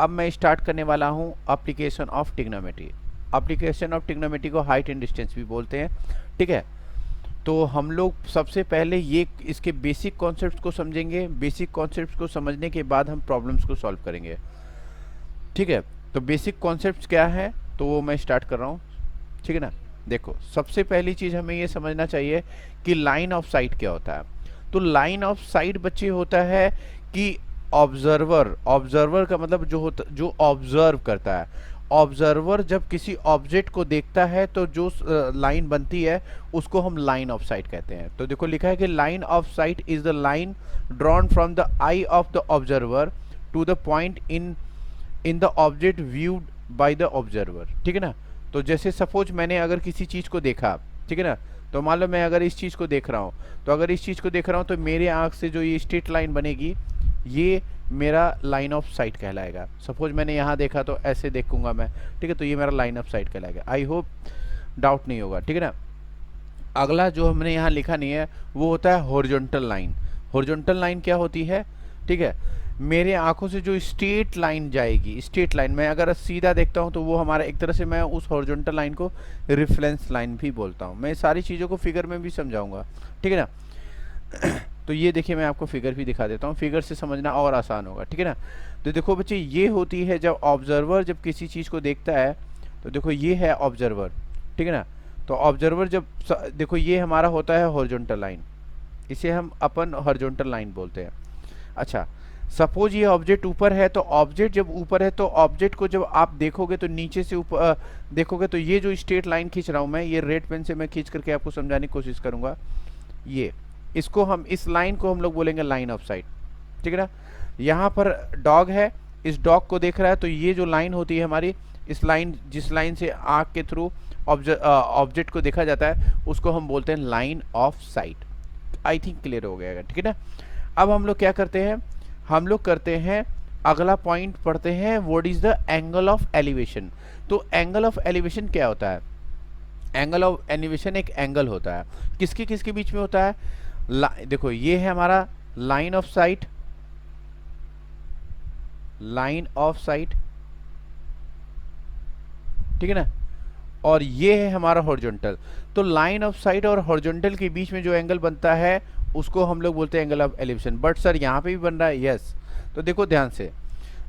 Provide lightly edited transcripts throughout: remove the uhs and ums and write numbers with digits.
अब मैं स्टार्ट करने वाला हूँ application of trigonometry. Application of trigonometry को हाइट एंड डिस्टेंस भी बोलते हैं, ठीक है। तो हम लोग सबसे पहले ये इसके बेसिक कॉन्सेप्ट्स को समझेंगे। बेसिक कॉन्सेप्ट्स को समझने के बाद हम प्रॉब्लम्स को सॉल्व करेंगे, ठीक है। तो बेसिक कॉन्सेप्ट्स क्या है, तो वो मैं स्टार्ट कर रहा हूँ, ठीक है ना। देखो, सबसे पहली चीज़ हमें ये समझना चाहिए कि लाइन ऑफ साइट क्या होता है। तो लाइन ऑफ साइट बच्चे होता है कि ऑब्जर्वर का मतलब जो ऑब्जर्व करता है। ऑब्जर्वर जब किसी ऑब्जेक्ट को देखता है तो जो लाइन बनती है उसको हम लाइन ऑफ साइट कहते हैं। तो देखो लिखा है कि line of sight is the line drawn from the eye of the observer to the point in the object viewed by the observer, ठीक है ना। तो जैसे सपोज मैंने अगर किसी चीज़ को देखा, ठीक है ना, तो मान लो मैं अगर इस चीज़ को देख रहा हूँ, तो अगर इस चीज़ को देख रहा हूँ तो मेरे आँख से जो ये स्ट्रेट लाइन बनेगी ये मेरा लाइन ऑफ साइट कहलाएगा। सपोज मैंने यहाँ देखा तो ऐसे देखूंगा मैं, ठीक है, तो ये मेरा लाइन ऑफ साइट कहलाएगा। आई होप डाउट नहीं होगा, ठीक है ना। अगला जो हमने यहाँ लिखा नहीं है वो होता है हॉरिजॉन्टल लाइन। हॉरिजॉन्टल लाइन क्या होती है, ठीक है, मेरे आंखों से जो स्ट्रेट लाइन जाएगी, स्ट्रेट लाइन मैं अगर सीधा देखता हूँ तो वो हमारा एक तरह से मैं उस हॉरिजॉन्टल लाइन को रेफरेंस लाइन भी बोलता हूँ। मैं सारी चीज़ों को फिगर में भी समझाऊंगा, ठीक है ना। तो ये देखिए मैं आपको फिगर भी दिखा देता हूँ, फिगर से समझना और आसान होगा, ठीक है ना। तो देखो बच्चे, ये होती है जब ऑब्जर्वर जब किसी चीज़ को देखता है, तो देखो ये है ऑब्जर्वर, ठीक है ना। तो ऑब्जर्वर जब देखो ये हमारा होता है हॉरिजॉन्टल लाइन, इसे हम अपन हॉरिजॉन्टल लाइन बोलते हैं। अच्छा, सपोज ये ऑब्जेक्ट ऊपर है, तो ऑब्जेक्ट जब ऊपर है तो ऑब्जेक्ट को जब आप देखोगे तो नीचे से ऊपर देखोगे तो ये जो स्ट्रेट लाइन खींच रहा हूँ मैं, ये रेड पेन से मैं खींच करके आपको समझाने की कोशिश करूँगा। ये इसको हम इस लाइन को हम लोग बोलेंगे लाइन ऑफ साइट, ठीक है ना। यहाँ पर डॉग है, इस डॉग को देख रहा है, तो ये जो लाइन होती है हमारी, इस लाइन जिस लाइन से आँख के थ्रू ऑब्जेक्ट को देखा जाता है उसको हम बोलते हैं line of site. I think clear हो गया, ठीक है ना। अब हम लोग क्या करते हैं, हम लोग करते हैं अगला पॉइंट पढ़ते हैं, what is the angle of elevation. तो एंगल ऑफ एलिवेशन क्या होता है। एंगल ऑफ एलिवेशन एक एंगल होता है, किसके किसके बीच में होता है। देखो ये है हमारा line of site, line of site, ठीक है ना, और ये है हमारा हॉरिजॉन्टल। तो लाइन ऑफ साइट और हॉरिजॉन्टल के बीच में जो एंगल बनता है उसको हम लोग बोलते हैं angle of elevation. But sir यहाँ पे भी बन रहा है, यस। तो देखो ध्यान से,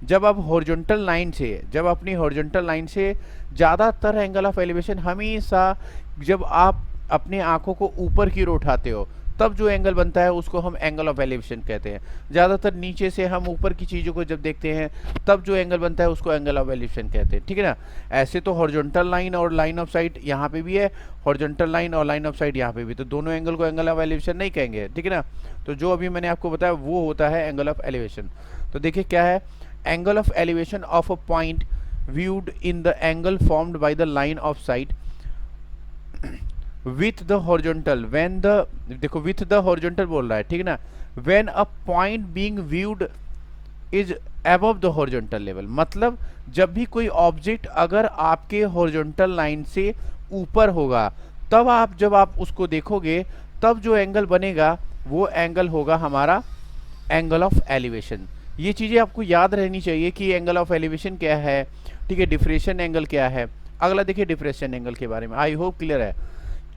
जब आप हॉरिजॉन्टल लाइन से, जब अपनी हॉरिजॉन्टल लाइन से ज़्यादातर एंगल ऑफ एलिवेशन हमेशा जब आप अपने आंखों को ऊपर की ओर उठाते हो तब जो एंगल बनता है उसको हम एंगल ऑफ एलिवेशन कहते हैं। ज़्यादातर नीचे से हम ऊपर की चीज़ों को जब देखते हैं तब जो एंगल बनता है उसको एंगल ऑफ एलिवेशन कहते हैं, ठीक है ना। ऐसे तो हॉरिजॉन्टल लाइन और लाइन ऑफ साइट यहाँ पे भी है, हॉरिजॉन्टल लाइन और लाइन ऑफ साइट यहाँ पे भी, तो दोनों एंगल को एंगल ऑफ एलिवेशन नहीं कहेंगे, ठीक है ना। तो जो अभी मैंने आपको बताया वो होता है एंगल ऑफ एलिवेशन। तो देखिए क्या है, angle of elevation of a point viewed in the angle formed by the line of sight with the horizontal when the, देखो with the horizontal बोल रहा है, ठीक है ना, when a point being viewed is above the horizontal level। मतलब जब भी कोई ऑब्जेक्ट अगर आपके हॉरिजॉन्टल लाइन से ऊपर होगा तब जब आप उसको देखोगे तब जो एंगल बनेगा वो एंगल होगा हमारा एंगल ऑफ एलिवेशन। ये चीज़ें आपको याद रहनी चाहिए कि एंगल ऑफ एलिवेशन क्या है, ठीक है, डिफ्रेक्शन एंगल क्या है। अगला देखिए डिफ्रेक्शन एंगल के बारे में, आई होप क्लियर है।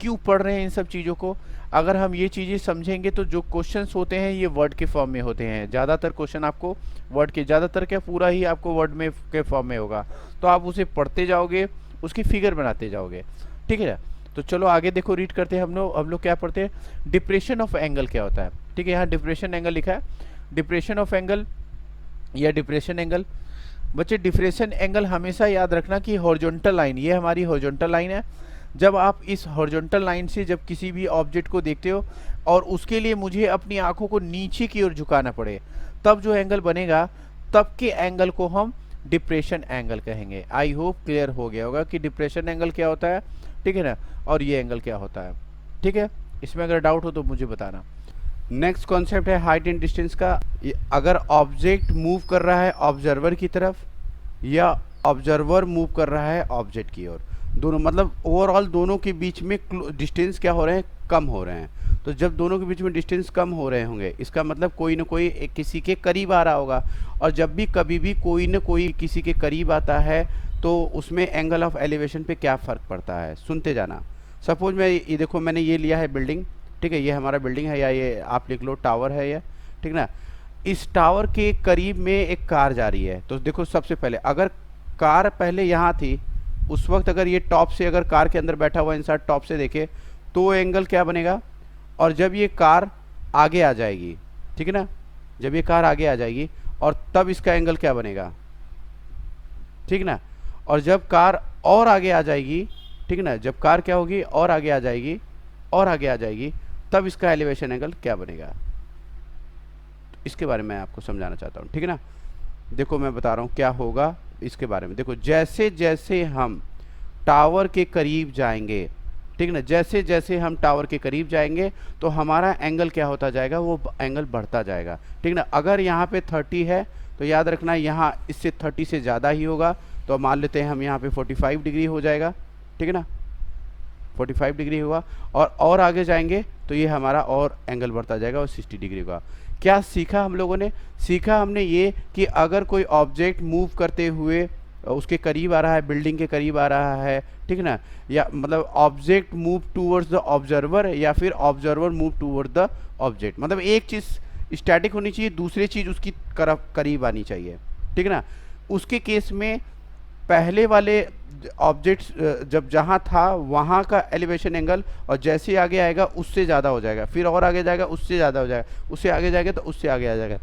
क्यों पढ़ रहे हैं इन सब चीज़ों को, अगर हम ये चीज़ें समझेंगे तो जो क्वेश्चंस होते हैं ये वर्ड के फॉर्म में होते हैं। ज़्यादातर क्वेश्चन आपको वर्ड के, ज़्यादातर क्या पूरा ही आपको वर्ड में के फॉर्म में होगा, तो आप उसे पढ़ते जाओगे, उसकी फिगर बनाते जाओगे, ठीक है। तो चलो आगे देखो, रीड करते हैं हम लोग क्या पढ़ते हैं, डिप्रेशन ऑफ एंगल क्या होता है, ठीक है। यहाँ डिप्रेशन एंगल लिखा है, डिप्रेशन ऑफ एंगल या डिप्रेशन एंगल। बच्चे डिप्रेशन एंगल हमेशा याद रखना कि हॉरिजॉन्टल लाइन, ये हमारी हॉरिजॉन्टल लाइन है। जब आप इस हॉरिजॉन्टल लाइन से जब किसी भी ऑब्जेक्ट को देखते हो और उसके लिए मुझे अपनी आंखों को नीचे की ओर झुकाना पड़े तब जो एंगल बनेगा तब के एंगल को हम डिप्रेशन एंगल कहेंगे। आई होप क्लियर हो गया होगा कि डिप्रेशन एंगल क्या होता है, ठीक है ना, और ये एंगल क्या होता है, ठीक है। इसमें अगर डाउट हो तो मुझे बताना। नेक्स्ट कॉन्सेप्ट है हाइट एंड डिस्टेंस का। अगर ऑब्जेक्ट मूव कर रहा है ऑब्जर्वर की तरफ या ऑब्जर्वर मूव कर रहा है ऑब्जेक्ट की ओर, दोनों मतलब ओवरऑल दोनों के बीच में डिस्टेंस क्या हो रहे हैं, कम हो रहे हैं, तो जब दोनों के बीच में डिस्टेंस कम हो रहे होंगे, इसका मतलब कोई ना कोई किसी के करीब आ रहा होगा। और जब भी कभी भी कोई ना कोई किसी के करीब आता है तो उसमें एंगल ऑफ एलिवेशन पे क्या फ़र्क पड़ता है, सुनते जाना। सपोज मैं ये देखो, मैंने ये लिया है बिल्डिंग, ठीक है, ये हमारा बिल्डिंग है, या ये आप लिख लो टावर है, या ठीक ना। इस टावर के करीब में एक कार जा रही है, तो देखो सबसे पहले अगर कार पहले यहाँ थी, उस वक्त अगर ये टॉप से, अगर कार के अंदर बैठा हुआ इंसान टॉप से देखे तो एंगल क्या बनेगा। और जब ये कार आगे आ जाएगी, ठीक है ना, जब ये कार आगे आ जाएगी और तब इसका एंगल क्या बनेगा, ठीक ना। और जब कार और आगे आ जाएगी, ठीक ना, जब कार क्या होगी और आगे आ जाएगी, और आगे आ जाएगी, तब इसका एलिवेशन एंगल क्या बनेगा। तो इसके बारे में आपको समझाना चाहता हूँ, ठीक है ना। देखो मैं बता रहा हूँ क्या होगा इसके बारे में। देखो जैसे जैसे हम टावर के करीब जाएंगे, ठीक ना, जैसे जैसे हम टावर के करीब जाएंगे तो हमारा एंगल क्या होता जाएगा, वो एंगल बढ़ता जाएगा, ठीक ना। अगर यहाँ पे 30 है तो याद रखना यहाँ इससे 30 से ज़्यादा ही होगा, तो मान लेते हैं हम यहाँ पे 45 डिग्री हो जाएगा, ठीक है ना, 45 डिग्री होगा। और आगे जाएंगे तो ये हमारा और एंगल बढ़ता जाएगा और 60 डिग्री होगा। क्या सीखा हम लोगों ने, सीखा हमने ये कि अगर कोई ऑब्जेक्ट मूव करते हुए उसके करीब आ रहा है, बिल्डिंग के करीब आ रहा है, ठीक है ना, या मतलब object move towards the observer या फिर observer move toward the object, मतलब एक चीज़ स्टैटिक होनी चाहिए, दूसरी चीज़ उसकी करीब आनी चाहिए, ठीक है ना। उसके केस में पहले वाले ऑब्जेक्ट्स जब जहाँ था वहाँ का एलिवेशन एंगल और जैसे ही आगे आएगा उससे ज़्यादा हो जाएगा, फिर और आगे जाएगा उससे ज़्यादा हो जाएगा, उससे आगे जाएगा तो उससे आगे आ जाएगा।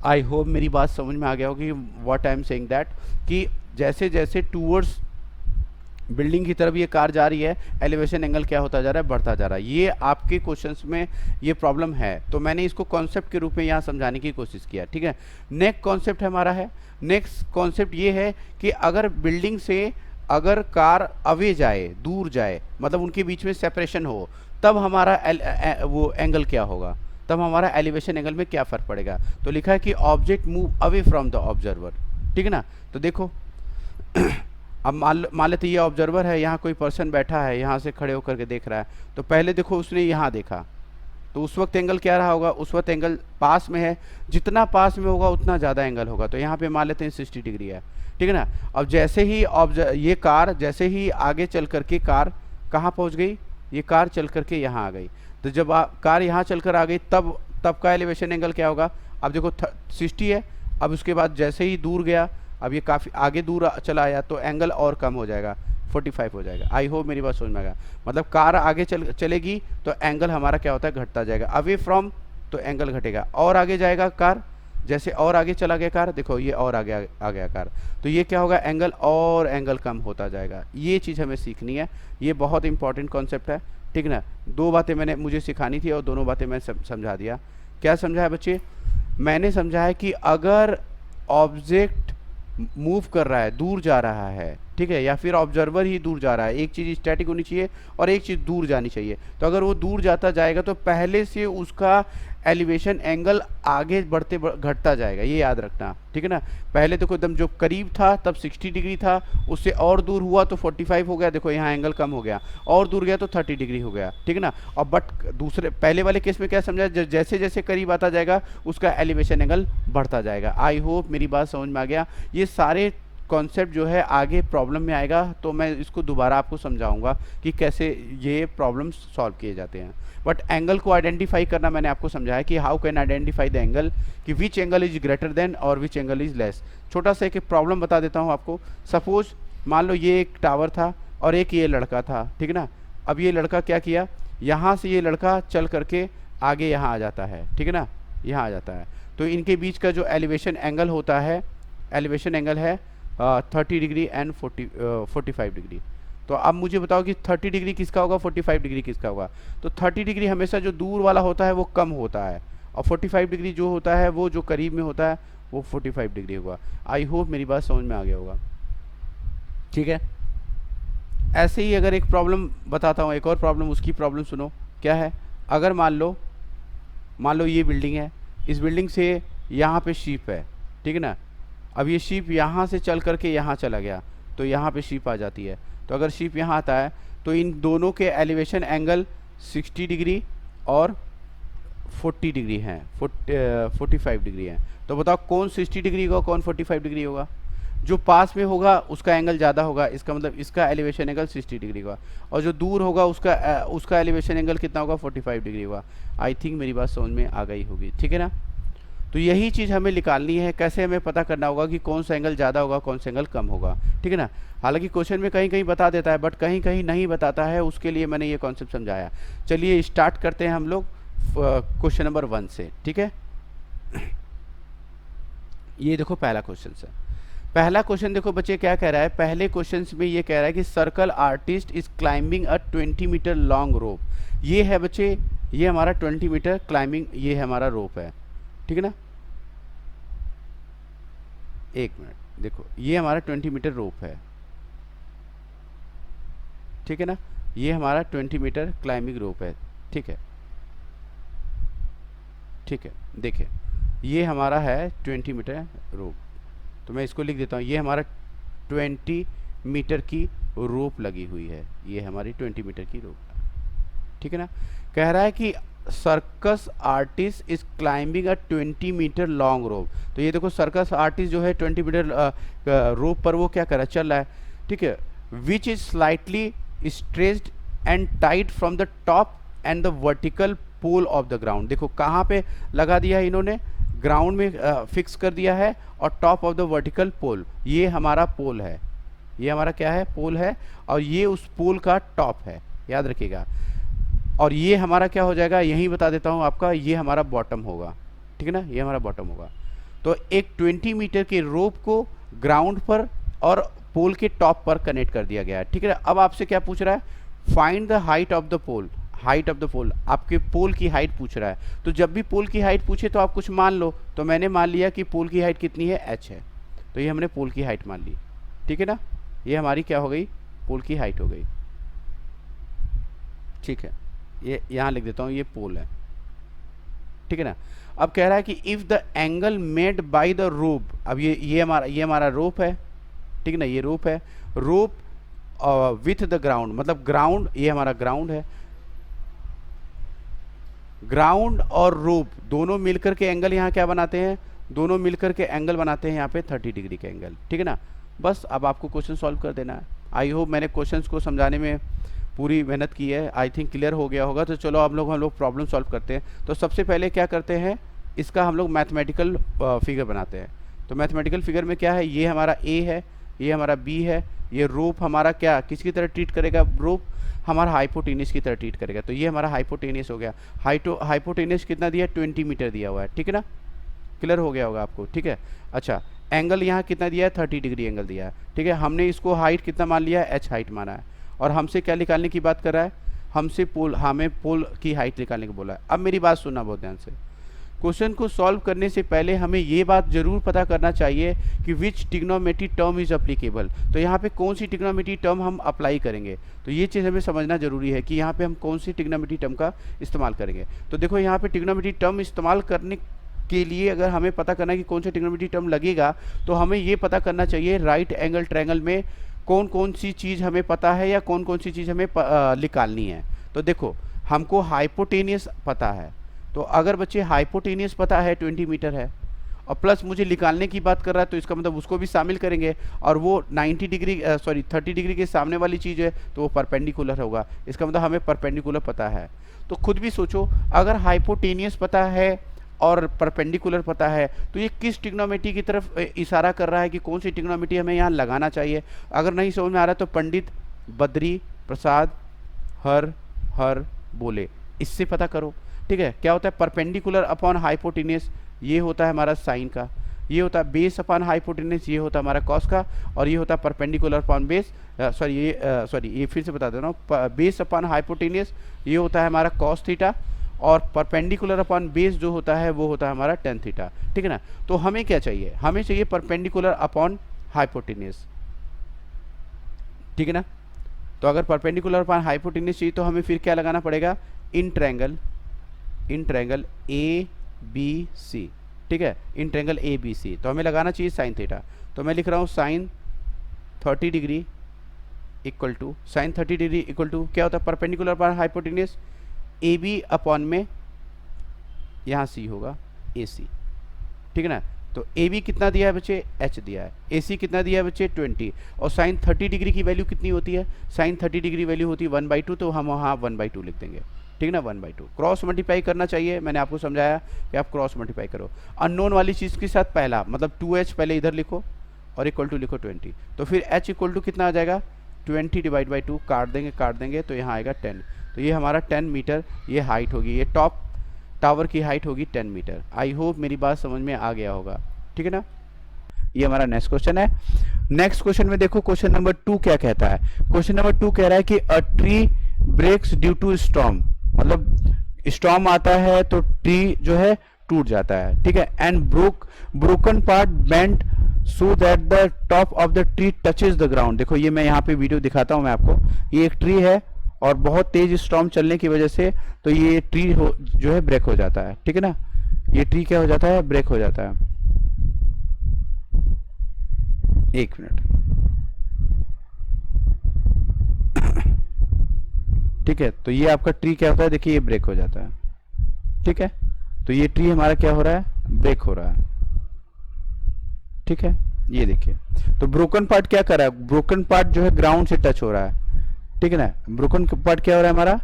आई होप मेरी बात समझ में आ गया होगी what I am saying that, कि जैसे जैसे टूवर्ड्स बिल्डिंग की तरफ ये कार जा रही है, एलिवेशन एंगल क्या होता जा रहा है, बढ़ता जा रहा है। ये आपके क्वेश्चंस में ये प्रॉब्लम है, तो मैंने इसको कॉन्सेप्ट के रूप में यहाँ समझाने की कोशिश किया, ठीक है। नेक्स्ट कॉन्सेप्ट हमारा है, नेक्स्ट कॉन्सेप्ट ये है कि अगर बिल्डिंग से अगर कार अवे जाए, दूर जाए, मतलब उनके बीच में सेपरेशन हो, तब हमारा वो एंगल क्या होगा, तब हमारा एलिवेशन एंगल में क्या फ़र्क पड़ेगा। तो लिखा है कि object move away from the observer, ठीक है ना। तो देखो अब मान लेते ये ऑब्जर्वर है, यहाँ कोई पर्सन बैठा है, यहाँ से खड़े होकर के देख रहा है, तो पहले देखो उसने यहाँ देखा, तो उस वक्त एंगल क्या रहा होगा, उस वक्त एंगल पास में है, जितना पास में होगा उतना ज़्यादा एंगल होगा। तो यहाँ पे मान लेते हैं 60 डिग्री है, ठीक है ना। अब जैसे ही ये कार जैसे ही आगे चल करके कार कहाँ पहुँच गई, ये कार चल करके यहाँ आ गई, तो जब कार यहाँ चल कर आ गई तब का एलिवेशन एंगल क्या होगा। अब देखो 60 है, अब उसके बाद जैसे ही दूर गया, अब ये काफ़ी आगे दूर चला आया तो एंगल और कम हो जाएगा, 45 हो जाएगा। आई होप मेरी बात समझ में आएगा, मतलब कार आगे चलेगी तो एंगल हमारा क्या होता है, घटता जाएगा। अवे फ्रॉम तो एंगल घटेगा, और आगे जाएगा कार, जैसे और आगे चला गया कार, देखो ये और आगे आ गया कार, तो ये क्या होगा, एंगल और एंगल कम होता जाएगा। ये चीज़ हमें सीखनी है, ये बहुत इंपॉर्टेंट कॉन्सेप्ट है, ठीक ना। दो बातें मुझे सिखानी थी और दोनों बातें मैं समझा दिया। क्या समझा है बच्चे, मैंने समझा है कि अगर ऑब्जेक्ट मूव कर रहा है, दूर जा रहा है, ठीक है, या फिर ऑब्जर्वर ही दूर जा रहा है, एक चीज़ स्टैटिक होनी चाहिए और एक चीज़ दूर जानी चाहिए। तो अगर वो दूर जाता जाएगा तो पहले से उसका एलिवेशन एंगल आगे बढ़ते घटता जाएगा, ये याद रखना, ठीक है ना। पहले तो एकदम जो करीब था तब 60 डिग्री था, उससे और दूर हुआ तो 45 हो गया, देखो यहाँ एंगल कम हो गया, और दूर गया तो 30 डिग्री हो गया, ठीक है ना। और बट दूसरे पहले वाले केस में क्या समझा, जैसे जैसे करीब आता जाएगा उसका एलिवेशन एंगल बढ़ता जाएगा। आई होप मेरी बात समझ में आ गया। ये सारे कॉन्सेप्ट जो है आगे प्रॉब्लम में आएगा तो मैं इसको दोबारा आपको समझाऊंगा कि कैसे ये प्रॉब्लम्स सॉल्व किए जाते हैं। बट एंगल को आइडेंटिफाई करना मैंने आपको समझाया कि how can identify the angle, कि which angle is greater than और विच एंगल इज लेस। छोटा सा एक प्रॉब्लम बता देता हूँ आपको। सपोज मान लो ये एक टावर था और एक ये लड़का था, ठीक है ना। अब ये लड़का क्या किया, यहाँ से ये लड़का चल करके आगे यहाँ आ जाता है, ठीक है ना, यहाँ आ जाता है। तो इनके बीच का जो एलिवेशन एंगल होता है, एलिवेशन एंगल है 30 डिग्री एंड 45 डिग्री। तो अब मुझे बताओ कि 30 डिग्री किसका होगा, 45 डिग्री किसका होगा। तो 30 डिग्री हमेशा जो दूर वाला होता है वो कम होता है, और 45 डिग्री जो होता है वो जो करीब में होता है वो 45 डिग्री होगा। आई होप मेरी बात समझ में आ गया होगा, ठीक है। ऐसे ही अगर एक प्रॉब्लम बताता हूँ, एक और प्रॉब्लम, उसकी प्रॉब्लम सुनो क्या है। अगर मान लो ये बिल्डिंग है, इस बिल्डिंग से यहाँ पे शीप है, ठीक है ना। अब ये शीप यहाँ से चल करके यहाँ चला गया तो यहाँ पे शीप आ जाती है। तो अगर शीप यहाँ आता है तो इन दोनों के एलिवेशन एंगल 60 डिग्री और 40 डिग्री हैं, 45 डिग्री हैं। तो बताओ कौन 60 डिग्री होगा, कौन 45 डिग्री होगा? जो पास में होगा उसका एंगल ज़्यादा होगा, इसका मतलब इसका एलिवेशन एंगल 60 डिग्री होगा, और जो दूर होगा उसका एलिवेशन एंगल कितना होगा? 45 डिग्री होगा। आई थिंक मेरी बात समझ में आ गई होगी, ठीक है ना? तो यही चीज़ हमें निकालनी है, कैसे हमें पता करना होगा कि कौन सा एंगल ज़्यादा होगा, कौन सा एंगल कम होगा, ठीक है ना? हालांकि क्वेश्चन में कहीं कहीं बता देता है, बट कहीं कहीं नहीं बताता है, उसके लिए मैंने ये कॉन्सेप्ट समझाया। चलिए स्टार्ट करते हैं हम लोग क्वेश्चन नंबर 1 से, ठीक है? ये देखो पहला क्वेश्चन है। पहला क्वेश्चन देखो बच्चे क्या कह रहा है, पहले क्वेश्चन में ये कह रहा है कि circus artist is climbing a 20 metre long rope. ये है बच्चे, ये हमारा 20 मीटर क्लाइंबिंग, ये है हमारा रोप है, ठीक है ना? एक मिनट देखो, ये हमारा 20 मीटर रोप है, ठीक है ना? ये हमारा 20 मीटर क्लाइंबिंग रोप है, ठीक है, ठीक है। देखिए ये हमारा है 20 मीटर रोप, तो मैं इसको लिख देता हूँ, ये हमारा 20 मीटर की रोप लगी हुई है, ये हमारी 20 मीटर की रोप है, ठीक है ना? कह रहा है कि circus artist is climbing a 20 metre long rope. तो ये देखो सर्कस आर्टिस्ट जो है 20 मीटर रोप पर वो क्या कर रहा है, चल रहा है, ठीक है? Which is slightly stretched and tight from the top and the vertical pole of the ground. देखो कहाँ पे लगा दिया है इन्होंने, ग्राउंड में फिक्स कर दिया है, और top of the vertical pole, ये हमारा पोल है, ये हमारा क्या है, पोल है, और ये उस पोल का टॉप है, याद रखिएगा। और ये हमारा क्या हो जाएगा, यही बता देता हूँ आपका, ये हमारा बॉटम होगा, ठीक है ना? ये हमारा बॉटम होगा। तो एक 20 मीटर के रोप को ग्राउंड पर और पोल के टॉप पर कनेक्ट कर दिया गया है, ठीक है? अब आपसे क्या पूछ रहा है, find the height of the pole. Height of the pole, आपके पोल की हाइट पूछ रहा है। तो जब भी पोल की हाइट पूछे तो आप कुछ मान लो, तो मैंने मान लिया कि पोल की हाइट कितनी है, h है, तो ये हमने पोल की हाइट मान ली, ठीक है ना? ये हमारी क्या हो गई, पोल की हाइट हो गई, ठीक है? ये यहाँ लिख देता हूँ, ये पोल है, ठीक है ना? अब कह रहा है कि if the angle made by the rope, अब ये हमारा रोप है, ठीक है ना? ये रोप है, रोप विथ द ग्राउंड, मतलब ग्राउंड, ये हमारा ग्राउंड है, ग्राउंड और रोप दोनों मिलकर के एंगल यहाँ क्या बनाते हैं, दोनों मिलकर के एंगल बनाते हैं यहाँ पे 30 डिग्री के एंगल, ठीक है ना? बस अब आपको क्वेश्चन सॉल्व कर देना है। आई होप मैंने क्वेश्चंस को समझाने में पूरी मेहनत की है, आई थिंक क्लियर हो गया होगा। तो चलो हम लोग प्रॉब्लम सॉल्व करते हैं। तो सबसे पहले क्या करते हैं, इसका हम लोग मैथमेटिकल फिगर बनाते हैं। तो मैथमेटिकल फिगर में क्या है, ये हमारा ए है, ये हमारा बी है, ये रोप हमारा क्या किसकी तरह ट्रीट करेगा, रोप हमारा हाइपोटेनियस की तरह ट्रीट करेगा। तो ये हमारा हाइपोटेनियस हो गया। हाइपोटेनियस कितना दिया, 20 मीटर दिया हुआ है, ठीक है ना? क्लियर हो गया होगा आपको, ठीक है? अच्छा, एंगल यहाँ कितना दिया है, 30 डिग्री एंगल दिया है, ठीक है? हमने इसको हाइट कितना मान लिया है, h हाइट माना है, और हमसे क्या निकालने की बात कर रहा है, हमें पोल की हाइट निकालने को बोला है। अब मेरी बात सुनना बहुत ध्यान से, क्वेश्चन को सॉल्व करने से पहले हमें ये बात जरूर पता करना चाहिए कि विच ट्रिग्नोमेट्री टर्म इज अप्लीकेबल। तो यहाँ पे कौन सी ट्रिग्नोमेट्री टर्म हम अप्लाई करेंगे, तो ये चीज़ हमें समझना जरूरी है कि यहाँ पे हम कौन सी ट्रिग्नोमेट्री टर्म का इस्तेमाल करेंगे। तो देखो यहाँ पे ट्रिग्नोमेट्री टर्म इस्तेमाल करने के लिए अगर हमें पता करना है कि कौन सा ट्रिग्नोमेट्री टर्म लगेगा, तो हमें ये पता करना चाहिए राइट एंगल ट्रायंगल में कौन कौन सी चीज़ हमें पता है या कौन कौन सी चीज़ हमें निकालनी है। तो देखो हमको हाइपोटेनियस पता है, तो अगर बच्चे हाइपोटेनियस पता है 20 मीटर है, और प्लस मुझे निकालने की बात कर रहा है, तो इसका मतलब उसको भी शामिल करेंगे, और वो 30 डिग्री के सामने वाली चीज़ है, तो वो परपेंडिकुलर होगा, इसका मतलब हमें परपेंडिकुलर पता है। तो खुद भी सोचो, अगर हाइपोटेनियस पता है और परपेंडिकुलर पता है, तो ये किस ट्रिग्नोमेट्री की तरफ इशारा कर रहा है कि कौन सी ट्रिग्नोमेट्री हमें यहाँ लगाना चाहिए। अगर नहीं समझ में आ रहा तो पंडित बद्री प्रसाद हर बोले, इससे पता करो, ठीक है? क्या होता है, परपेंडिकुलर अपॉन हाइपोटेनियस, ये होता है हमारा साइन का, ये होता है बेस अपॉन हाइपोटेनियस, ये होता है हमारा कॉस का, और ये होता है परपेंडिकुलर अपॉन बेस, ये फिर से बता दे रहा हूँ, बेस अपॉन हाइपोटेनियस ये होता है हमारा कॉस थीटा, और परपेंडिकुलर अपॉन बेस जो होता है वो होता है हमारा टेन थीटा, ठीक है ना? तो हमें क्या चाहिए, हमें चाहिए परपेंडिकुलर अपॉन हाइपोटेनियस, ठीक है ना? तो अगर परपेंडिकुलर अपॉन हाइपोटेनियस चाहिए तो हमें फिर क्या लगाना पड़ेगा, in triangle A B C, ठीक है? In triangle A B C, तो हमें लगाना चाहिए साइन थीटा। तो मैं लिख रहा हूँ साइन 30 डिग्री इक्वल टू क्या होता है, perpendicular upon hypotenuse A B upon में यहाँ सी होगा ए सी, ठीक है ना। तो ए बी कितना दिया है बच्चे, एच दिया है, ए सी कितना दिया है बच्चे 20, और साइन 30 डिग्री की वैल्यू कितनी होती है, साइन 30 डिग्री वैल्यू होती है 1/2, तो हम वहाँ 1/2 लिख देंगे, ठीक है ना, 1/2। क्रॉस मल्टीप्लाई करना चाहिए, मैंने आपको समझाया कि आप क्रॉस मल्टीप्लाई करो अननोन वाली चीज़ के साथ, पहला मतलब 2h पहले इधर लिखो और इक्वल टू लिखो 20, तो फिर h इक्वल टू कितना आ जाएगा 20 डिवाइड बाई 2, काट देंगे तो यहाँ आएगा 10, तो ये हमारा 10 मीटर ये हाइट होगी, ये टॉप टावर की हाइट होगी 10 मीटर। आई होप मेरी बात समझ में आ गया होगा, ठीक है ना। ये हमारा नेक्स्ट क्वेश्चन है। नेक्स्ट क्वेश्चन में देखो क्वेश्चन नंबर 2 क्या कहता है। क्वेश्चन नंबर 2 कह रहा है कि a tree breaks due to storm, मतलब स्टॉर्म आता है तो ट्री जो है टूट जाता है, ठीक है। And broken part bent so that the top of the tree touches the ground. देखो ये मैं यहाँ पे वीडियो दिखाता हूँ मैं आपको, ये एक ट्री है और बहुत तेज स्टॉर्म चलने की वजह से तो ये ट्री जो है ब्रेक हो जाता है, ठीक है ना। ये ट्री क्या हो जाता है, ब्रेक हो जाता है। एक मिनट, ठीक है। तो ये आपका ट्री क्या होता है, देखिए ये ब्रेक हो जाता है, ठीक है। तो ये ट्री हमारा क्या हो रहा है, ब्रेक हो रहा है, ठीक है। ये देखिए, तो ब्रोकन पार्ट क्या कर रहा है, ब्रोकन पार्ट जो है ग्राउंड से टच हो रहा है, ठीक है ना। ब्रोकन पार्ट क्या हो रहा है हमारा,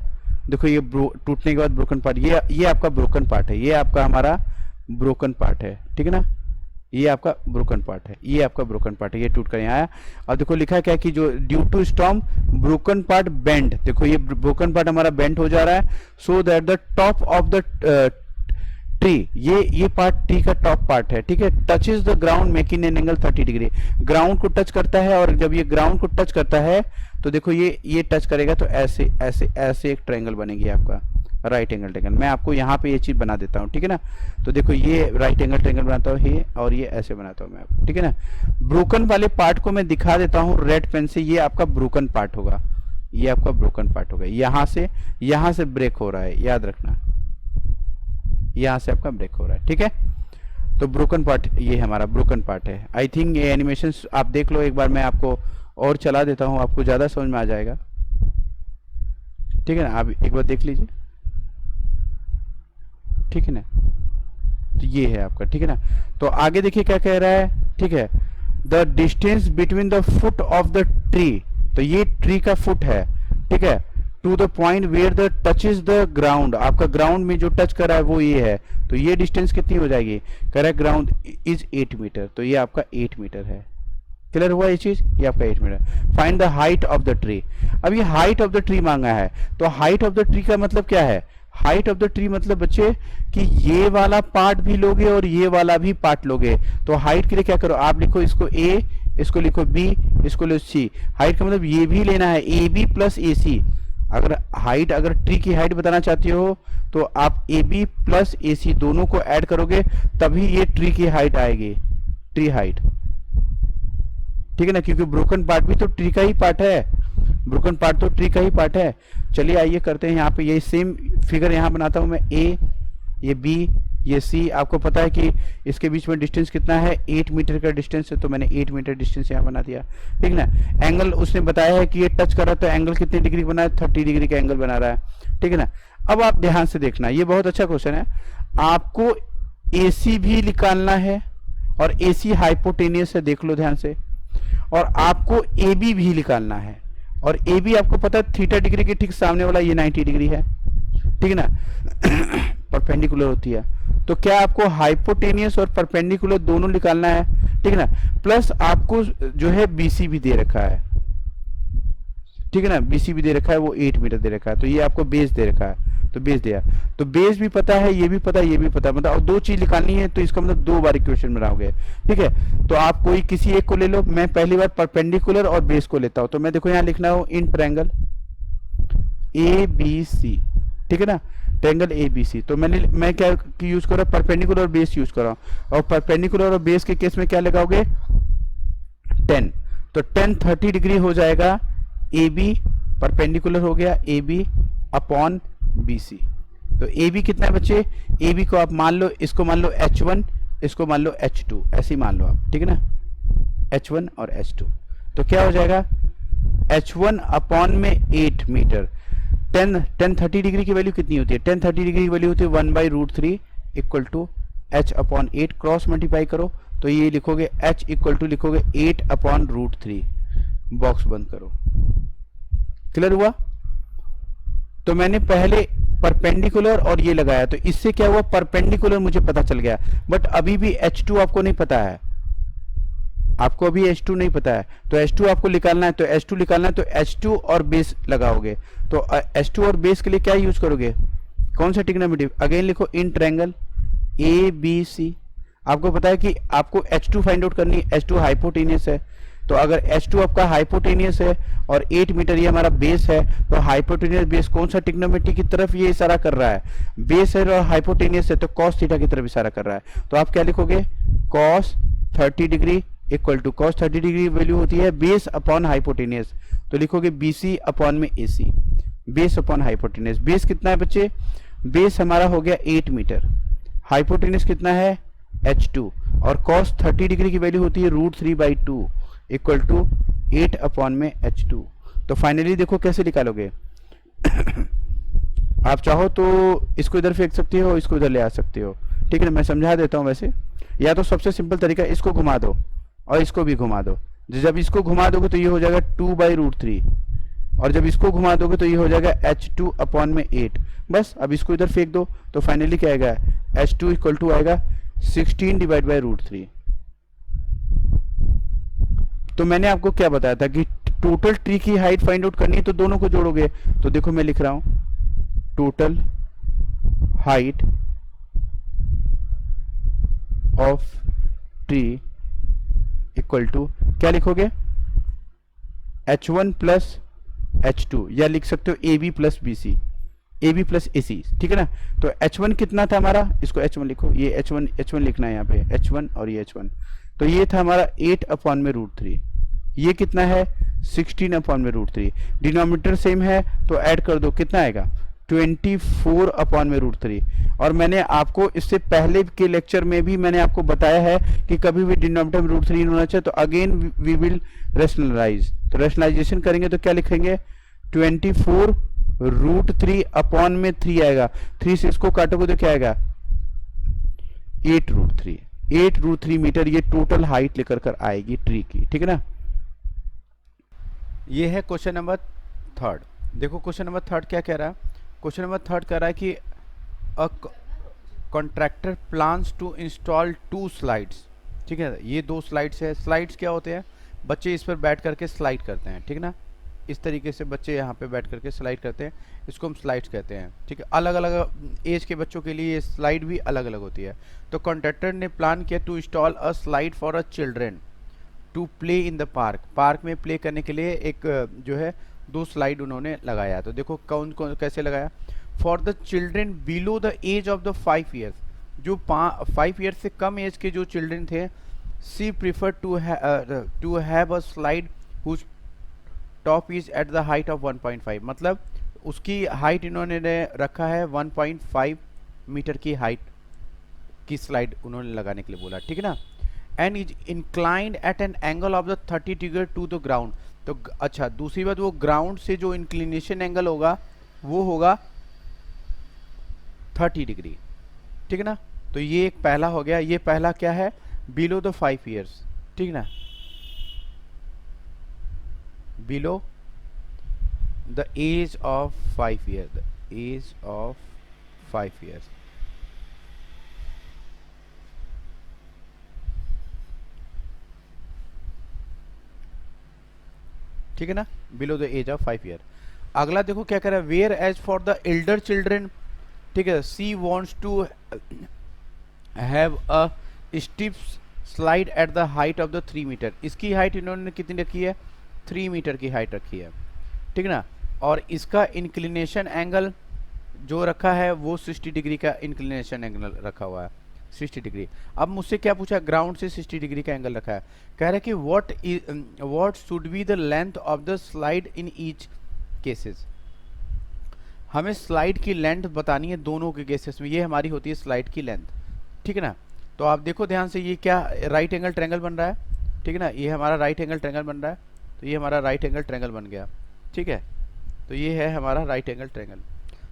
देखो ये टूटने के बाद ब्रोकन पार्ट, ये आपका ब्रोकन पार्ट है, ये आपका हमारा ब्रोकन पार्ट है, ठीक है ना। ये आपका ब्रोकन पार्ट है, ये आपका ब्रोकन पार्ट है, ये टूट कर यहाँ आया। और देखो लिखा क्या है कि जो due to storm broken part bend, देखो ये ब्रोकन पार्ट हमारा बेंड हो जा रहा है, so that the top of the tree, ये पार्ट ट्री का टॉप पार्ट है, ठीक है, touches the ground making an angle 30 degree, ground को टच करता है। और जब ये ग्राउंड को टच करता है तो देखो ये टच करेगा तो ऐसे ऐसे ऐसे एक ट्रायंगल बनेगी आपका, राइट एंगल ट्रायंगल। मैं आपको यहाँ पे ये चीज बना देता हूँ, ठीक है ना। तो देखो ये राइट एंगल ट्रायंगल बनाता हूँ ये, और ये ऐसे बनाता हूँ मैं आपको, ठीक है ना। ब्रोकन वाले पार्ट को मैं दिखा देता हूँ रेड पेन से, ये आपका ब्रोकन पार्ट होगा, ये आपका ब्रोकन पार्ट होगा। यहाँ से ब्रेक हो रहा है, याद रखना, यहाँ से आपका ब्रेक हो रहा है, ठीक है। तो ब्रोकन पार्ट ये हमारा ब्रोकन पार्ट है। आई थिंक ये एनिमेशन आप देख लो एक बार, मैं आपको और चला देता हूँ, आपको ज्यादा समझ में आ जाएगा, ठीक है ना। आप एक बार देख लीजिए, ठीक है ना। तो ये है आपका, ठीक है ना। तो आगे देखिए क्या कह रहा है, ठीक है। The distance between the foot of the tree, तो ये ट्री का फुट है, ठीक है, to the point where the touches the ground, आपका ग्राउंड में जो टच कर रहा है वो ये है, तो ये डिस्टेंस कितनी हो जाएगी, कह रहा है ग्राउंड इज 8 मीटर, तो ये आपका 8 मीटर है। क्लियर हुआ ये चीज, ये आपका 8 मीटर। Find the height of the tree, अब ये हाइट ऑफ द ट्री मांगा है, तो हाइट ऑफ द ट्री का मतलब क्या है, हाइट ऑफ द ट्री मतलब बच्चे कि ये वाला पार्ट भी लोगे और ये वाला भी पार्ट लोगे, तो हाइट के लिए क्या करो, आप लिखो इसको ए, इसको लिखो बी, इसको लिखो सी। हाइट का मतलब ये भी लेना है, ए बी प्लस ए सी। अगर ट्री की हाइट बताना चाहती हो तो आप ए बी प्लस ए सी दोनों को ऐड करोगे तभी ये ट्री की हाइट आएगी, ट्री हाइट, ठीक है ना, क्योंकि ब्रोकन पार्ट भी तो ट्री का ही पार्ट है, ब्रोकन पार्ट तो ट्री का ही पार्ट है। चलिए आइए करते हैं यहाँ पे, ये सेम फिगर यहाँ बनाता हूँ मैं, ए, ये बी, ये सी। आपको पता है कि इसके बीच में डिस्टेंस कितना है, 8 मीटर का डिस्टेंस है, तो मैंने 8 मीटर डिस्टेंस यहाँ बना दिया, ठीक ना। एंगल उसने बताया है कि ये टच कर रहा है, तो एंगल कितने डिग्री बना है, 30 डिग्री का एंगल बना रहा है, ठीक है ना। अब आप ध्यान से देखना, ये बहुत अच्छा क्वेश्चन है। आपको AC भी निकालना है और AC हाइपोटेनियस है, देख लो ध्यान से, और आपको AB भी निकालना है, और AB आपको पता है थीटा डिग्री के ठीक सामने वाला ये 90 डिग्री है, ठीक है ना, परपेंडिकुलर होती है। तो क्या आपको हाइपोटेनियस और परपेंडिकुलर दोनों निकालना है, ठीक है ना। प्लस आपको जो है BC भी दे रखा है, ठीक है ना, BC भी दे रखा है, वो 8 मीटर दे रखा है। तो ये आपको बेस दे रखा है, तो बेस दिया, तो बेस भी पता है, ये भी पता है, ये भी पता है, मतलब दो चीज निकालनी है, तो इसका मतलब 2 बार इक्वेशन बनाओगे, ठीक है। तो आप कोई किसी एक को ले लो, मैं पहली बार परपेंडिकुलर और बेस को लेता हूं, तो मैं देखो यहाँ लिखना हो इन ट्रायंगल ABC, ठीक है ना, ट्रायंगल ABC। तो मैं क्या यूज कर रहा हूँ, परपेंडिकुलर और बेस यूज कर रहा हूँ, और परपेंडिकुलर और बेस के केस में क्या लगाओगे 10, तो 10 30 डिग्री हो जाएगा, AB परपेंडिकुलर हो गया AB अपॉन BC। तो AB कितना है बच्चे, AB को आप मान लो, इसको मान लो H1, इसको मान लो H2, ऐसे ही मान लो आप, ठीक है ना, H1 और H2। तो क्या हो जाएगा, H1 अपॉन में 8 मीटर, 10 30 डिग्री की वैल्यू कितनी होती है, 10 30 डिग्री की वैल्यू होती है 1/√3 equal to H upon 8, cross multiply करो तो ये लिखोगे h इक्वल टू लिखोगे 8 अपॉन रूट 3, बॉक्स बंद करो। क्लियर हुआ? तो मैंने पहले परपेंडिकुलर और ये लगाया, तो इससे क्या हुआ, परपेंडिकुलर मुझे पता चल गया, बट अभी भी H2 आपको नहीं पता है, आपको अभी H2 नहीं पता है, तो H2 आपको निकालना है, तो H2 निकालना है तो H2 और बेस लगाओगे, तो H2 और बेस के लिए क्या यूज करोगे, कौन सा ट्रिग्नोमेट्री, अगेन लिखो इन ट्रायंगल ABC। आपको पता है कि आपको H2 फाइंड आउट करनी है, H2 हाइपोटेनियस है, तो अगर H2 आपका हाइपोटेनियस है और 8 मीटर ये हमारा बेस है, तो हाइपोटेनियस बेस कौन सा ट्रिग्नोमेट्री की तरफ ये इशारा कर रहा है, बेस है और हाइपोटेनियस है तो cos थीटा की तरफ इशारा कर रहा है। तो आप क्या लिखोगे, cos 30 degree equal to cos 30 degree value होती है बेस अपॉन हाइपोटेनियस, तो लिखोगे BC अपॉन में AC, base upon hypotenuse. Base कितना है बच्चे, बेस हमारा हो गया 8 मीटर, हाइपोटेनियस कितना है H2, और cos 30 डिग्री की वैल्यू होती है √3/2 इक्वल टू 8 अपॉन में H2। तो फाइनली देखो कैसे निकालोगे आप चाहो तो इसको इधर फेंक सकते हो, इसको इधर ले आ सकते हो, ठीक है ना, मैं समझा देता हूँ वैसे, या तो सबसे सिंपल तरीका इसको घुमा दो और इसको भी घुमा दो, जब इसको घुमा दोगे तो ये हो जाएगा 2/√3, और जब इसको घुमा दोगे तो ये हो जाएगा H2 अपॉन में 8, बस अब इसको इधर फेंक दो तो फाइनली क्या आएगा, H2 इक्वल टू आएगा 16 डिवाइड बाई √3। तो मैंने आपको क्या बताया था कि टोटल ट्री की हाइट फाइंड आउट करनी है तो दोनों को जोड़ोगे, तो देखो मैं लिख रहा हूं total height of tree equal to क्या लिखोगे, H1 प्लस H2, या लिख सकते हो AB plus BC, AB plus AC, ठीक है ना। तो H1 कितना था हमारा, इसको H1 लिखो, ये H1 लिखना है यहाँ पे, H1 और ये H1, तो ये था हमारा 8 अपॉन में √3, ये कितना है 16 अपॉन में √3, डिनोमिनेटर सेम है तो ऐड कर दो, कितना आएगा 24 अपॉन में √3। और मैंने आपको इससे पहले के लेक्चर में भी मैंने आपको बताया है कि कभी भी डिनोमिनेटर में √3 नहीं होना चाहिए, तो अगेन वी विल रेशनलाइज, तो रेशनलाइजेशन करेंगे तो क्या लिखेंगे 24 √3 अपॉन में 3 आएगा, 3 से इसको काटोगे तो क्या आएगा 8 √3 मीटर, ये टोटल हाइट लेकर कर आएगी ट्री की, ठीक है ना। ये है क्वेश्चन नंबर 3। देखो क्वेश्चन नंबर 3 क्या कह रहा है, क्वेश्चन नंबर 3 कह रहा है कि a contractor plans to install 2 slides, ठीक है, ये 2 स्लाइड्स है। स्लाइड्स क्या होते हैं, बच्चे इस पर बैठ करके स्लाइड करते हैं, ठीक है ना, इस तरीके से बच्चे यहाँ पे बैठ करके स्लाइड करते हैं, इसको हम स्लाइड्स कहते हैं, ठीक है। अलग अलग एज के बच्चों के लिए ये स्लाइड भी अलग अलग होती है। तो कॉन्ट्रैक्टर ने प्लान किया to install a slide for a children to play in the park, park में प्ले करने के लिए एक जो है 2 स्लाइड उन्होंने लगाया। तो देखो कौन कौन कैसे लगाया, for the children below the age of the 5 years, जो 5 ईयर्स से कम एज के जो चिल्ड्रेन थे, she prefer to have a slide whose top is at the height of 1.5, मतलब उसकी हाइट इन्होंने रखा है 1.5 मीटर की हाइट की स्लाइड उन्होंने लगाने के लिए बोला, ठीक है ना। And is inclined at an angle of the 30 degree to the ground, तो अच्छा दूसरी बात, वो ग्राउंड से जो इंक्लिनेशन एंगल होगा वो होगा 30 डिग्री, ठीक है ना। तो ये एक पहला हो गया, ये पहला क्या है, बिलो द 5 ईयर्स, ठीक है ना, below the age of 5 year, the age of 5 years, ठीक है ना, below the age of 5 year. अगला देखो क्या कर रहा है, where age for the elder children, ठीक है, she wants to have a steep slide at the height of the 3 metre, इसकी हाइट इन्होंने कितनी रखी है 3 मीटर की हाइट रखी है, ठीक है ना। और इसका इंक्लिनेशन एंगल जो रखा है वो 60 डिग्री का इंक्लिनेशन एंगल रखा हुआ है, 60 डिग्री। अब मुझसे क्या पूछा, ग्राउंड से 60 डिग्री का एंगल रखा है, कह रहा है कि what should be the length of the slide in each cases, हमें स्लाइड की लेंथ बतानी है दोनों के केसेस में, ये हमारी होती है स्लाइड की लेंथ, ठीक है ना। तो आप देखो ध्यान से, ये क्या राइट एंगल ट्रायंगल बन रहा है, ठीक है ना, ये हमारा राइट एंगल ट्रायंगल बन रहा है, तो ये हमारा राइट एंगल ट्रायंगल बन गया, ठीक है। तो ये है हमारा राइट एंगल ट्रायंगल।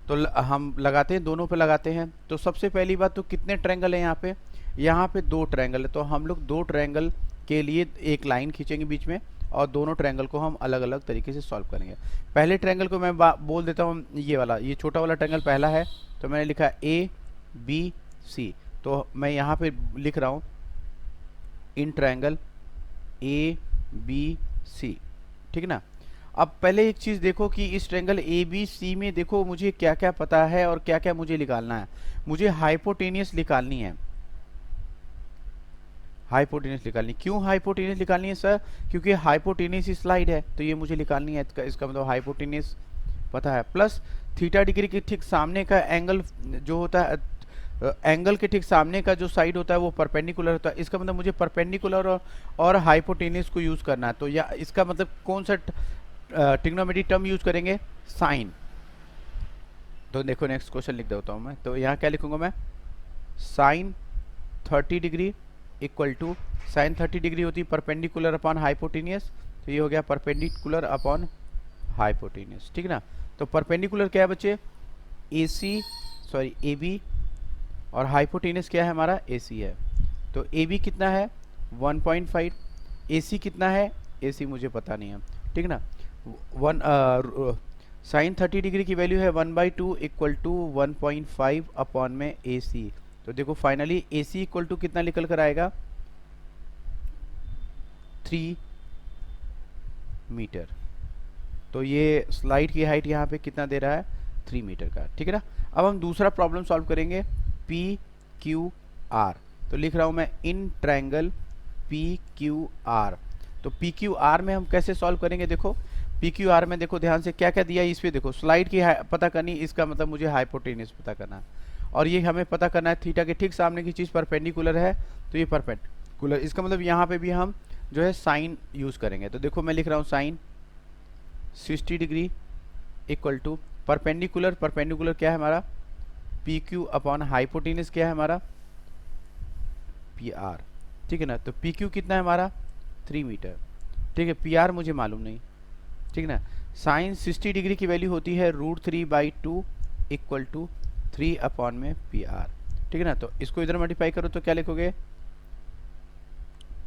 तो हम लगाते हैं, दोनों पे लगाते हैं। तो सबसे पहली बात तो कितने ट्रायंगल हैं यहाँ पे? यहाँ पे 2 ट्रायंगल है, तो हम लोग 2 ट्रायंगल के लिए एक लाइन खींचेंगे बीच में और दोनों ट्रायंगल को हम अलग अलग तरीके से सॉल्व करेंगे। पहले ट्रायंगल को मैं बोल देता हूँ, ये वाला, ये छोटा वाला ट्रायंगल पहला है, तो मैंने लिखा ए बी सी। तो मैं यहाँ पे लिख रहा हूँ in triangle A B C, ठीक ना। अब पहले एक चीज़ देखो कि इस ट्रायंगल ए बी सी में देखो मुझे क्या क्या पता है और क्या क्या मुझे निकालना है। मुझे हाइपोटेनियस निकालनी है, हाइपोटेनियस निकालनी। क्यों हाइपोटेनियस निकालनी है सर? क्योंकि हाइपोटेनियस स्लाइड है, तो ये मुझे निकालनी है। इसका मतलब हाइपोटेनियस पता है, प्लस थीटा डिग्री के ठीक सामने का एंगल जो होता है, एंगल के ठीक सामने का जो साइड होता है वो परपेंडिकुलर होता है। इसका मतलब मुझे परपेंडिकुलर और हाइपोटेनियस को यूज़ करना है। तो या इसका मतलब कौन सा ट्रिग्नोमेट्री टर्म यूज करेंगे? साइन। तो देखो नेक्स्ट क्वेश्चन लिख देता हूँ मैं। तो यहाँ क्या लिखूंगा मैं? Sine 30 degree equal to, sine 30 degree होती है परपेंडिकुलर अपॉन हाइपोटेनियस, तो ये हो गया परपेंडिकुलर अपॉन हाइपोटेनियस, ठीक ना। तो परपेंडिकुलर क्या है बच्चे? ए सी, सॉरी ए बी, और हाइपोटेनियस क्या है हमारा? ए सी है। तो ए बी कितना है? 1.5। ए सी कितना है? ए सी मुझे पता नहीं है, ठीक ना। साइन 30 डिग्री की वैल्यू है 1/2 इक्वल टू 1.5 अपॉन में ए सी। तो देखो finally A C equal to कितना निकल कर आएगा? 3 मीटर। तो ये स्लाइड की हाइट यहाँ पे कितना दे रहा है? 3 मीटर का, ठीक है ना। अब हम दूसरा प्रॉब्लम सॉल्व करेंगे, पी क्यू आर। तो लिख रहा हूँ मैं in triangle P Q R. तो पी क्यू आर में हम कैसे सॉल्व करेंगे? देखो पी क्यू आर में देखो ध्यान से क्या क्या दिया है इस पे। देखो स्लाइड की पता करनी, इसका मतलब मुझे हाइपोटेनियस पता करना है, और ये हमें पता करना है थीटा के ठीक सामने की चीज़ परपेंडिकुलर है, तो ये परपेंडिकुलर, इसका मतलब यहाँ पे भी हम जो है साइन यूज़ करेंगे। तो देखो मैं लिख रहा हूँ sine 60 degree equal to perpendicular, perpendicular क्या है हमारा? पी क्यू अपॉन हाइपोटेनियस क्या है हमारा? पी आर, ठीक है ना। तो पी क्यू कितना है हमारा? 3 मीटर, ठीक है। पी आर मुझे मालूम नहीं, ठीक ना। साइन 60 डिग्री की वैल्यू होती है √3/2 इक्वल टू 3 अपॉन में पी आर, ठीक है ना। तो इसको इधर मल्टीप्लाई करो तो क्या लिखोगे?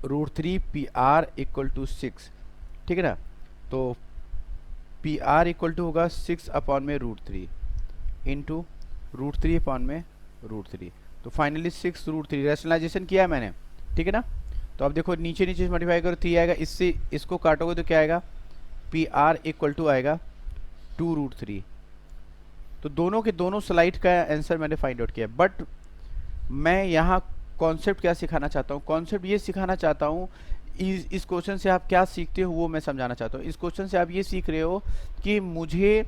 √3 पी आर इक्वल टू 6, ठीक है ना। तो पी आर इक्वल टू होगा 6 अपॉन में √3 इंटू √3 अपॉन में √3। तो फाइनली 6√3 रैशनलाइजेशन किया है मैंने, ठीक है ना। तो अब देखो नीचे नीचे मल्टीप्लाई करो 3 आएगा, इससे इसको काटोगे तो क्या आएगा? पी आर इक्वल टू आएगा 2√3। तो दोनों के दोनों स्लाइड का आंसर मैंने फाइंड आउट किया। बट मैं यहाँ कॉन्सेप्ट क्या सिखाना चाहता हूँ? कॉन्सेप्ट ये सिखाना चाहता हूँ, इस क्वेश्चन से आप क्या सीखते हो वो मैं समझाना चाहता हूँ। इस क्वेश्चन से आप ये सीख रहे हो कि मुझे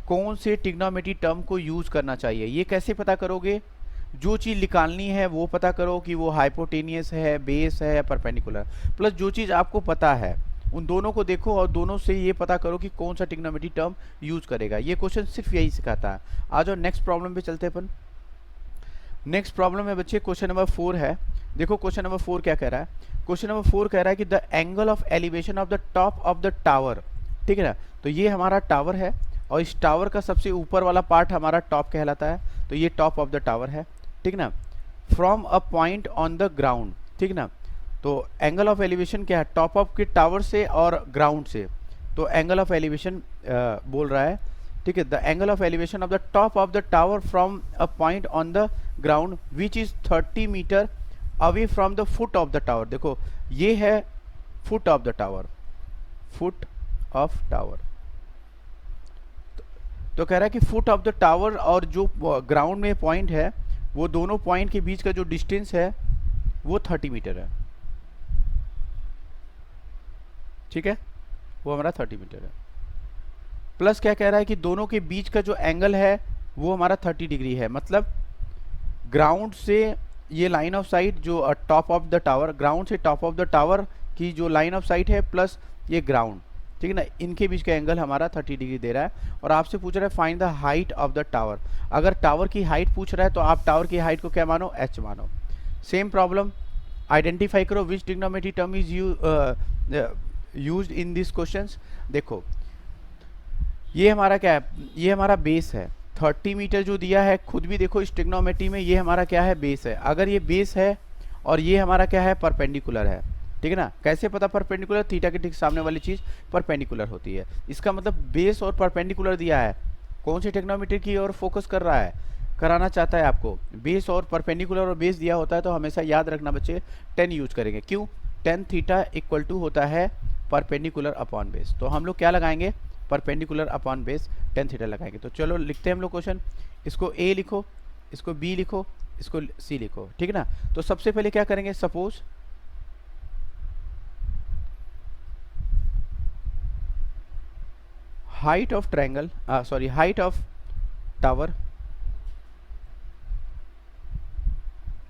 कौन से ट्रिग्नोमेट्री टर्म को यूज़ करना चाहिए। ये कैसे पता करोगे? जो चीज़ निकालनी है वो पता करो कि वो हाइपोटेनियस है, बेस है या परपेंडिकुलर, प्लस जो चीज़ आपको पता है उन दोनों को देखो और दोनों से ये पता करो कि कौन सा ट्रिग्नोमेट्री टर्म यूज करेगा। ये क्वेश्चन सिर्फ यही सिखाता है। आ जाओ नेक्स्ट प्रॉब्लम पे चलते हैं अपन। नेक्स्ट प्रॉब्लम है बच्चे क्वेश्चन नंबर 4 है। देखो क्वेश्चन नंबर 4 क्या कह रहा है? क्वेश्चन नंबर 4 कह रहा है कि the angle of elevation of the top of the tower, ठीक है ना। तो ये हमारा टावर है और इस टावर का सबसे ऊपर वाला पार्ट हमारा टॉप कहलाता है, तो ये टॉप ऑफ द टावर है, ठीक ना। From a point on the ground, ठीक ना। तो एंगल ऑफ एलिवेशन क्या है? टॉप ऑफ के टावर से और ग्राउंड से, तो एंगल ऑफ एलिवेशन बोल रहा है, ठीक है। The angle of elevation of the top of the tower from a point on the ground which is 30 metre away from the foot of the tower. देखो ये है foot of the tower, foot of tower. तो कह रहा है कि foot of the tower और जो ग्राउंड में पॉइंट है वो दोनों पॉइंट के बीच का जो डिस्टेंस है वो 30 मीटर है, ठीक है, वो हमारा 30 मीटर है। प्लस क्या कह रहा है कि दोनों के बीच का जो एंगल है वो हमारा 30 डिग्री है। मतलब ग्राउंड से ये लाइन ऑफ साइट जो top of the tower, ground से टॉप ऑफ द टावर की जो लाइन ऑफ साइट है प्लस ये ग्राउंड, ठीक है ना, इनके बीच का एंगल हमारा 30 डिग्री दे रहा है। और आपसे पूछ रहा है find the height of the tower. अगर टावर की हाइट पूछ रहा है तो आप टावर की हाइट को क्या मानो? h मानो। सेम प्रॉब्लम, आइडेंटिफाई करो which trigonometry term is used in this questions. देखो ये हमारा क्या है? ये हमारा बेस है, 30 मीटर जो दिया है, खुद भी देखो इस ट्रिग्नोमेट्री में ये हमारा क्या है, बेस है। अगर ये बेस है और ये हमारा क्या है, परपेंडिकुलर है, ठीक है ना। कैसे पता परपेंडिकुलर, थीटा के ठीक सामने वाली चीज परपेंडिकुलर होती है। इसका मतलब बेस और परपेंडिकुलर दिया है, कौन से ट्रिग्नोमेट्री की ओर फोकस कर रहा है, कराना चाहता है आपको। बेस और परपेंडिकुलर और बेस दिया होता है तो हमेशा याद रखना बच्चे, 10 यूज करेंगे। क्यों, टेन थीटा इक्वल टू होता है परपेंडिकुलर अपॉन बेस। तो हम लोग क्या लगाएंगे, परपेंडिकुलर अपॉन बेस 10 थीटा लगाएंगे। तो चलो लिखते हैं हम लोग क्वेश्चन। इसको ए लिखो, इसको बी लिखो, इसको सी लिखो, ठीक है ना। तो सबसे पहले क्या करेंगे, suppose height of triangle, sorry height of tower,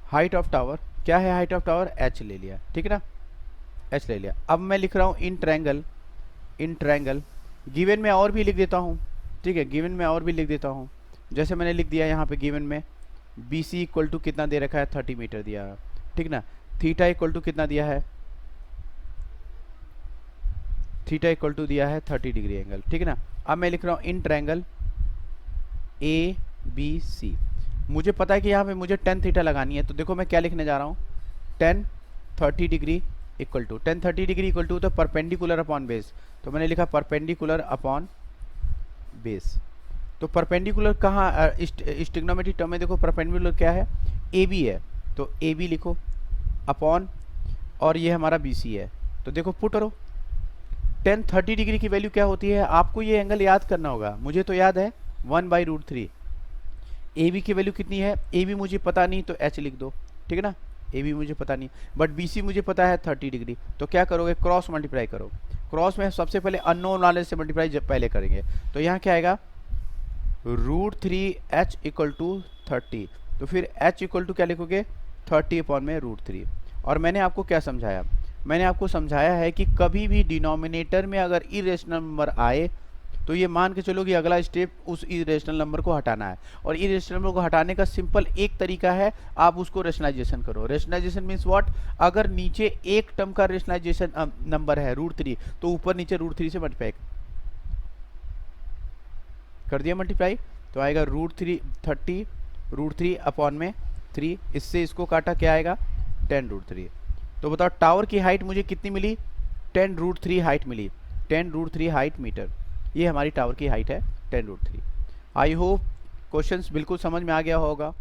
height of tower क्या है, हाइट ऑफ टावर h ले लिया, ठीक है ना, h ले लिया। अब मैं लिख रहा हूँ in triangle, in triangle given में और भी लिख देता हूँ, ठीक है, गिवन में और भी लिख देता हूँ। जैसे मैंने लिख दिया यहाँ पे गिवन में बी सी इक्वल टू कितना दे रखा है, 30 मीटर दिया है, ठीक ना। थीटा इक्वल टू कितना दिया है, थीटा इक्वल टू दिया है 30 डिग्री एंगल, ठीक है ना। अब मैं लिख रहा हूँ in triangle A B C. मुझे पता है कि यहाँ पे मुझे 10 थीटा लगानी है, तो देखो मैं क्या लिखने जा रहा हूँ, 10 30 degree equal to 10 30 degree equal to तो परपेंडिकुलर अपॉन बेस। तो मैंने लिखा परपेंडिकुलर अपॉन बेस। तो परपेंडिकुलर कहाँ, इस ट्रिग्नोमेट्री टर्म में देखो परपेंडिकुलर क्या है, ए बी है, तो ए बी लिखो अपॉन, और ये हमारा बी सी है। तो देखो पुट करो, 10 30 डिग्री की वैल्यू क्या होती है, आपको ये एंगल याद करना होगा। मुझे तो याद है 1/√3। ए बी की वैल्यू कितनी है, ए बी मुझे पता नहीं तो एच लिख दो, ठीक है ना। ए बी मुझे पता नहीं, बट बी सी मुझे पता है 30 डिग्री। तो क्या करोगे, क्रॉस मल्टीप्लाई करो। क्रॉस में सबसे पहले अननोन वाले से मल्टीप्लाई जब पहले करेंगे, तो यहाँ क्या आएगा, √3h इक्वल टू 30। तो फिर h इक्वल टू क्या लिखोगे, 30 अपॉन में √3। और मैंने आपको क्या समझाया, मैंने आपको समझाया है कि कभी भी डिनोमिनेटर में अगर इरेशनल नंबर आए तो ये मान के चलो कि अगला स्टेप उस इरेशनल नंबर को हटाना है। और इरेशनल नंबर को हटाने का सिंपल एक तरीका है, आप उसको रेशनलाइजेशन करो। रेशनलाइजेशन मीन्स व्हाट, अगर नीचे एक टर्म का रेशनलाइजेशन नंबर है √3, तो ऊपर नीचे √3 से मल्टीप्लाई कर दिया मल्टीप्लाई, तो आएगा √3 30 √3 अपॉन में 3, इससे इसको काटा क्या आएगा, 10√3। तो बताओ टावर की हाइट मुझे कितनी मिली, 10√3 हाइट मिली, 10√3 हाइट मीटर। ये हमारी टावर की हाइट है 10√3। आई होप क्वेश्चंस बिल्कुल समझ में आ गया होगा।